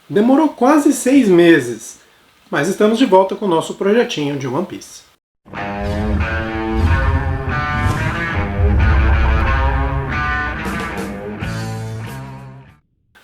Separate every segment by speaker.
Speaker 1: Demorou quase 6 meses, mas estamos de volta com o nosso projetinho de One Piece.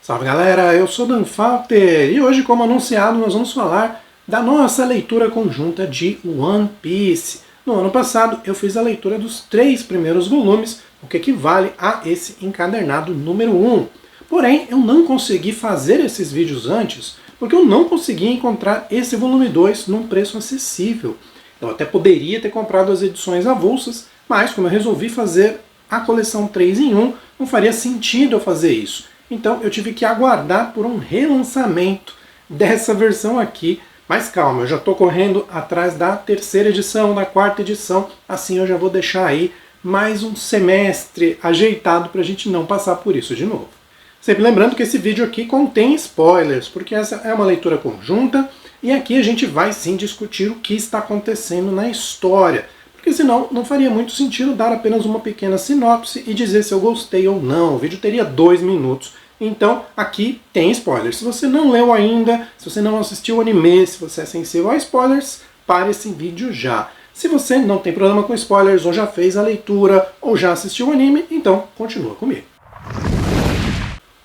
Speaker 1: Salve galera, eu sou Dan Falter e hoje, como anunciado, nós vamos falar da nossa leitura conjunta de One Piece. No ano passado eu fiz a leitura dos 3 primeiros volumes, o que equivale a esse encadernado número 1. Porém, eu não consegui fazer esses vídeos antes, porque eu não consegui encontrar esse volume 2 num preço acessível. Eu até poderia ter comprado as edições avulsas, mas como eu resolvi fazer a coleção 3 em 1, não faria sentido eu fazer isso. Então eu tive que aguardar por um relançamento dessa versão aqui. Mas calma, eu já estou correndo atrás da 3ª edição, da 4ª edição, assim eu já vou deixar aí mais um semestre ajeitado para a gente não passar por isso de novo. Sempre lembrando que esse vídeo aqui contém spoilers, porque essa é uma leitura conjunta e aqui a gente vai sim discutir o que está acontecendo na história, porque senão não faria muito sentido dar apenas uma pequena sinopse e dizer se eu gostei ou não. O vídeo teria 2 minutos. Então, aqui tem spoilers. Se você não leu ainda, se você não assistiu o anime, se você é sensível a spoilers, pare esse vídeo já. Se você não tem problema com spoilers, ou já fez a leitura, ou já assistiu o anime, então continua comigo.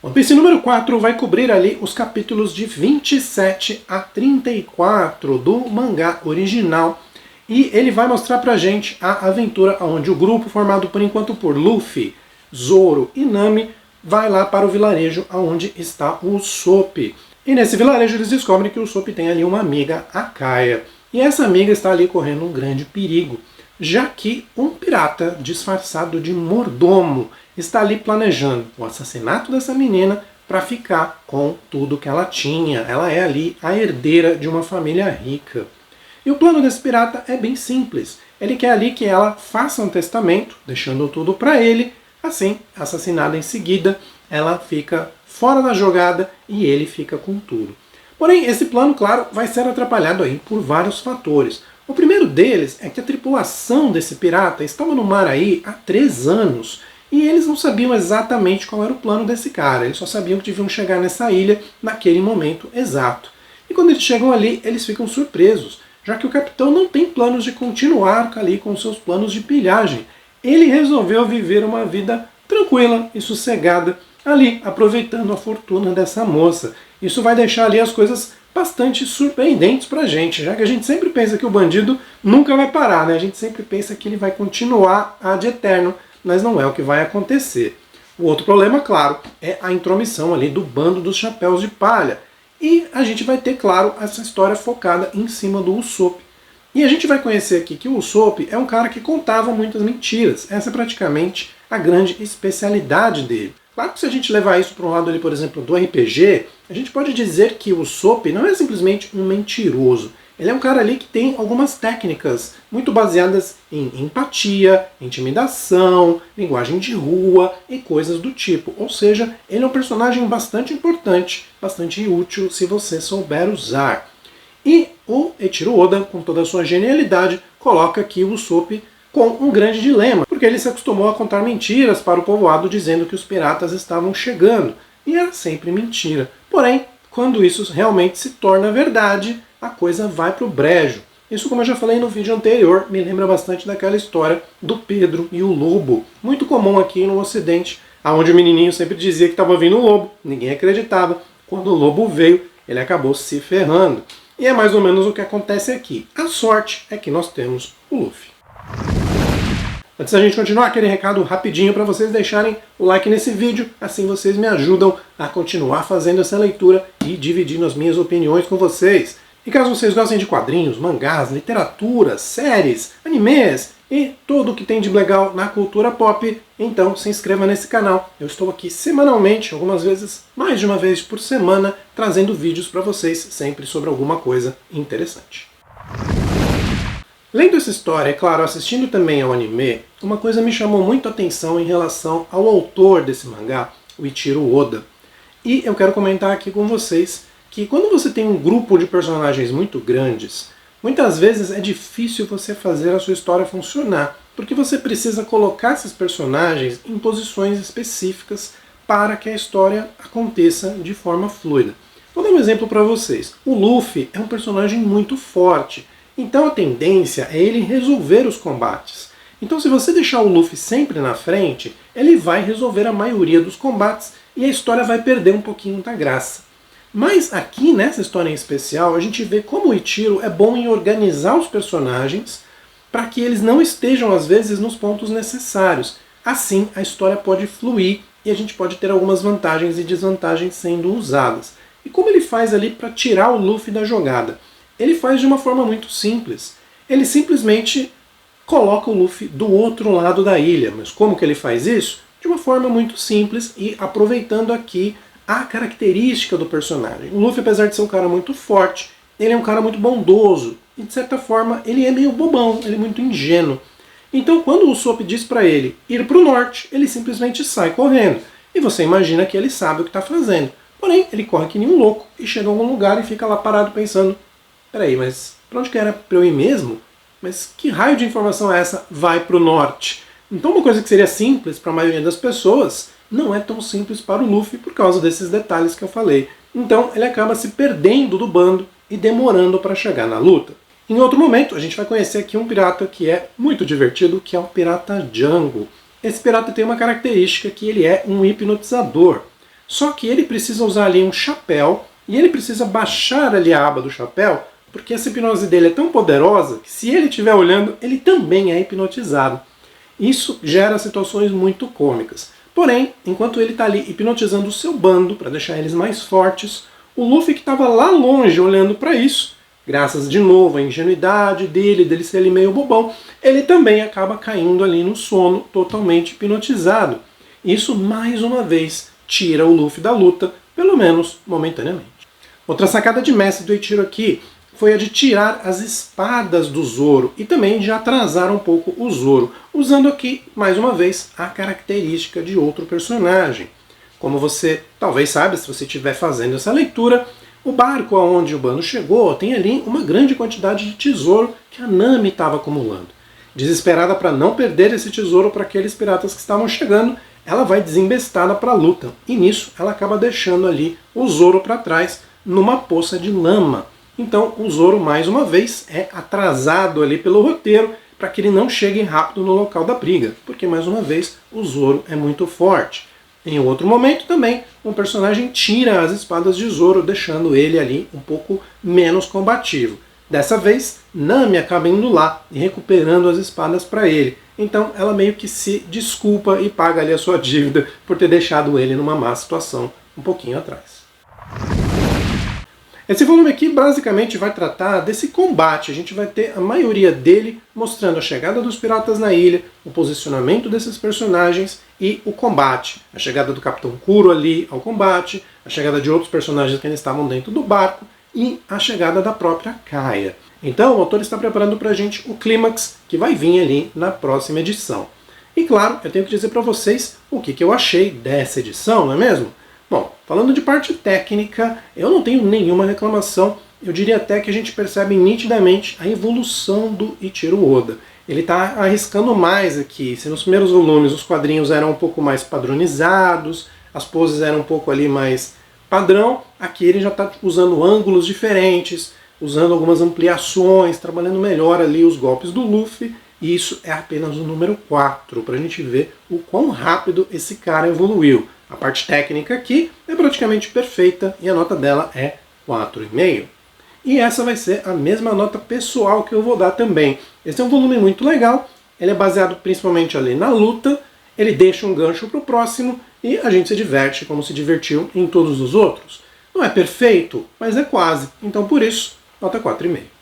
Speaker 1: One Piece número 4 vai cobrir ali os capítulos de 27 a 34 do mangá original. E ele vai mostrar pra gente a aventura onde o grupo, formado por enquanto por Luffy, Zoro e Nami, vai lá para o vilarejo onde está o Usopp. E nesse vilarejo eles descobrem que o Usopp tem ali uma amiga, a Kaia. E essa amiga está ali correndo um grande perigo, já que um pirata disfarçado de mordomo está ali planejando o assassinato dessa menina para ficar com tudo que ela tinha. Ela é ali a herdeira de uma família rica. E o plano desse pirata é bem simples. Ele quer ali que ela faça um testamento, deixando tudo para ele. Assim, assassinada em seguida, ela fica fora da jogada e ele fica com tudo. Porém, esse plano, claro, vai ser atrapalhado aí por vários fatores. O primeiro deles é que a tripulação desse pirata estava no mar aí há 3 anos e eles não sabiam exatamente qual era o plano desse cara. Eles só sabiam que deviam chegar nessa ilha naquele momento exato. E quando eles chegam ali, eles ficam surpresos, já que o capitão não tem planos de continuar ali com seus planos de pilhagem. Ele resolveu viver uma vida tranquila e sossegada ali, aproveitando a fortuna dessa moça. Isso vai deixar ali as coisas bastante surpreendentes pra gente, já que a gente sempre pensa que o bandido nunca vai parar, né? A gente sempre pensa que ele vai continuar ad eterno, mas não é o que vai acontecer. O outro problema, claro, é a intromissão ali do bando dos chapéus de palha. E a gente vai ter, claro, essa história focada em cima do Usopp. E a gente vai conhecer aqui que o Usopp é um cara que contava muitas mentiras. Essa é praticamente a grande especialidade dele. Claro que se a gente levar isso para um lado ali, por exemplo, do RPG, a gente pode dizer que o Usopp não é simplesmente um mentiroso. Ele é um cara ali que tem algumas técnicas muito baseadas em empatia, intimidação, linguagem de rua e coisas do tipo. Ou seja, ele é um personagem bastante importante, bastante útil se você souber usar. E o Eiichiro Oda, com toda a sua genialidade, coloca aqui o Usopp com um grande dilema, porque ele se acostumou a contar mentiras para o povoado dizendo que os piratas estavam chegando, e era sempre mentira. Porém, quando isso realmente se torna verdade, a coisa vai para o brejo. Isso, como eu já falei no vídeo anterior, me lembra bastante daquela história do Pedro e o lobo, muito comum aqui no Ocidente, onde o menininho sempre dizia que estava vindo um lobo, ninguém acreditava. Quando o lobo veio, ele acabou se ferrando. E é mais ou menos o que acontece aqui. A sorte é que nós temos o Luffy. Antes da gente continuar, aquele recado rapidinho para vocês deixarem o like nesse vídeo, assim vocês me ajudam a continuar fazendo essa leitura e dividindo as minhas opiniões com vocês. E caso vocês gostem de quadrinhos, mangás, literatura, séries, animes e tudo o que tem de legal na cultura pop, então se inscreva nesse canal. Eu estou aqui semanalmente, algumas vezes, mais de uma vez por semana, trazendo vídeos para vocês, sempre sobre alguma coisa interessante. Lendo essa história, é claro, assistindo também ao anime, uma coisa me chamou muito a atenção em relação ao autor desse mangá, o Eiichiro Oda. E eu quero comentar aqui com vocês que quando você tem um grupo de personagens muito grandes, muitas vezes é difícil você fazer a sua história funcionar, porque você precisa colocar esses personagens em posições específicas para que a história aconteça de forma fluida. Vou dar um um exemplo para vocês. O Luffy é um personagem muito forte, então a tendência é ele resolver os combates. Então se você deixar o Luffy sempre na frente, ele vai resolver a maioria dos combates e a história vai perder um pouquinho da graça. Mas aqui nessa história em especial, a gente vê como o Ichiro é bom em organizar os personagens para que eles não estejam às vezes nos pontos necessários. Assim a história pode fluir e a gente pode ter algumas vantagens e desvantagens sendo usadas. E como ele faz ali para tirar o Luffy da jogada? Ele faz de uma forma muito simples. Ele simplesmente coloca o Luffy do outro lado da ilha. Mas como que ele faz isso? De uma forma muito simples e aproveitando aqui a característica do personagem. O Luffy, apesar de ser um cara muito forte, ele é um cara muito bondoso. E de certa forma ele é meio bobão, ele é muito ingênuo. Então quando o Usopp diz para ele ir para o norte, ele simplesmente sai correndo. E você imagina que ele sabe o que está fazendo. Porém, ele corre que nem um louco e chega a algum lugar e fica lá parado pensando: peraí, mas para onde que era para eu ir mesmo? Mas que raio de informação é essa? Vai para o norte. Então uma coisa que seria simples para a maioria das pessoas não é tão simples para o Luffy por causa desses detalhes que eu falei. Então ele acaba se perdendo do bando e demorando para chegar na luta. Em outro momento a gente vai conhecer aqui um pirata que é muito divertido, que é o pirata Django. Esse pirata tem uma característica que ele é um hipnotizador. Só que ele precisa usar ali um chapéu e ele precisa baixar ali a aba do chapéu porque essa hipnose dele é tão poderosa que se ele estiver olhando, ele também é hipnotizado. Isso gera situações muito cômicas. Porém, enquanto ele está ali hipnotizando o seu bando para deixar eles mais fortes, o Luffy que estava lá longe olhando para isso, graças de novo à ingenuidade dele ser ali meio bobão, ele também acaba caindo ali no sono totalmente hipnotizado. Isso mais uma vez tira o Luffy da luta, pelo menos momentaneamente. Outra sacada de mestre do Ichiro aqui foi a de tirar as espadas do Zoro e também de atrasar um pouco o Zoro, usando aqui, mais uma vez, a característica de outro personagem. Como você talvez saiba, se você estiver fazendo essa leitura, o barco aonde o bando chegou tem ali uma grande quantidade de tesouro que a Nami estava acumulando. Desesperada para não perder esse tesouro para aqueles piratas que estavam chegando, ela vai desembestada para a luta. E nisso ela acaba deixando ali o Zoro para trás numa poça de lama. Então o Zoro, mais uma vez, é atrasado ali pelo roteiro para que ele não chegue rápido no local da briga, porque, mais uma vez, o Zoro é muito forte. Em outro momento também, um personagem tira as espadas de Zoro, deixando ele ali um pouco menos combativo. Dessa vez, Nami acaba indo lá e recuperando as espadas para ele. Então ela meio que se desculpa e paga ali a sua dívida por ter deixado ele numa má situação um pouquinho atrás. Esse volume aqui basicamente vai tratar desse combate. A gente vai ter a maioria dele mostrando a chegada dos piratas na ilha, o posicionamento desses personagens e o combate. A chegada do Capitão Kuro ali ao combate, a chegada de outros personagens que ainda estavam dentro do barco e a chegada da própria Kaia. Então o autor está preparando para a gente o clímax que vai vir ali na próxima edição. E claro, eu tenho que dizer para vocês o que eu achei dessa edição, não é mesmo? Bom, falando de parte técnica, eu não tenho nenhuma reclamação. Eu diria até que a gente percebe nitidamente a evolução do Ichiro Oda. Ele está arriscando mais aqui. Se nos primeiros volumes os quadrinhos eram um pouco mais padronizados, as poses eram um pouco ali mais padrão, aqui ele já está usando ângulos diferentes, usando algumas ampliações, trabalhando melhor ali os golpes do Luffy. E isso é apenas o número 4, para a gente ver o quão rápido esse cara evoluiu. A parte técnica aqui é praticamente perfeita e a nota dela é 4,5. E essa vai ser a mesma nota pessoal que eu vou dar também. Esse é um volume muito legal, ele é baseado principalmente ali na luta, ele deixa um gancho para o próximo e a gente se diverte como se divertiu em todos os outros. Não é perfeito, mas é quase. Então por isso, nota 4,5.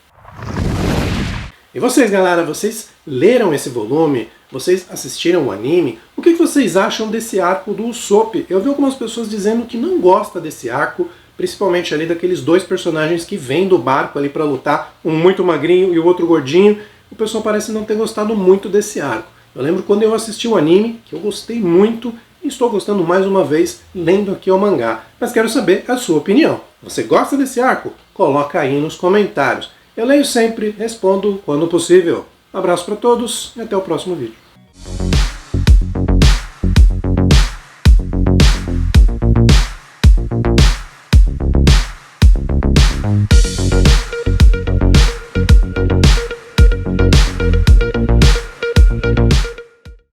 Speaker 1: E vocês, galera, vocês leram esse volume? Vocês assistiram o anime? O que vocês acham desse arco do Usopp? Eu vi algumas pessoas dizendo que não gosta desse arco, principalmente ali daqueles dois personagens que vêm do barco ali para lutar, um muito magrinho e o outro gordinho. O pessoal parece não ter gostado muito desse arco. Eu lembro quando eu assisti o anime, que eu gostei muito, e estou gostando mais uma vez lendo aqui o mangá. Mas quero saber a sua opinião. Você gosta desse arco? Coloca aí nos comentários. Eu leio sempre, respondo quando possível. Um abraço para todos e até o próximo vídeo.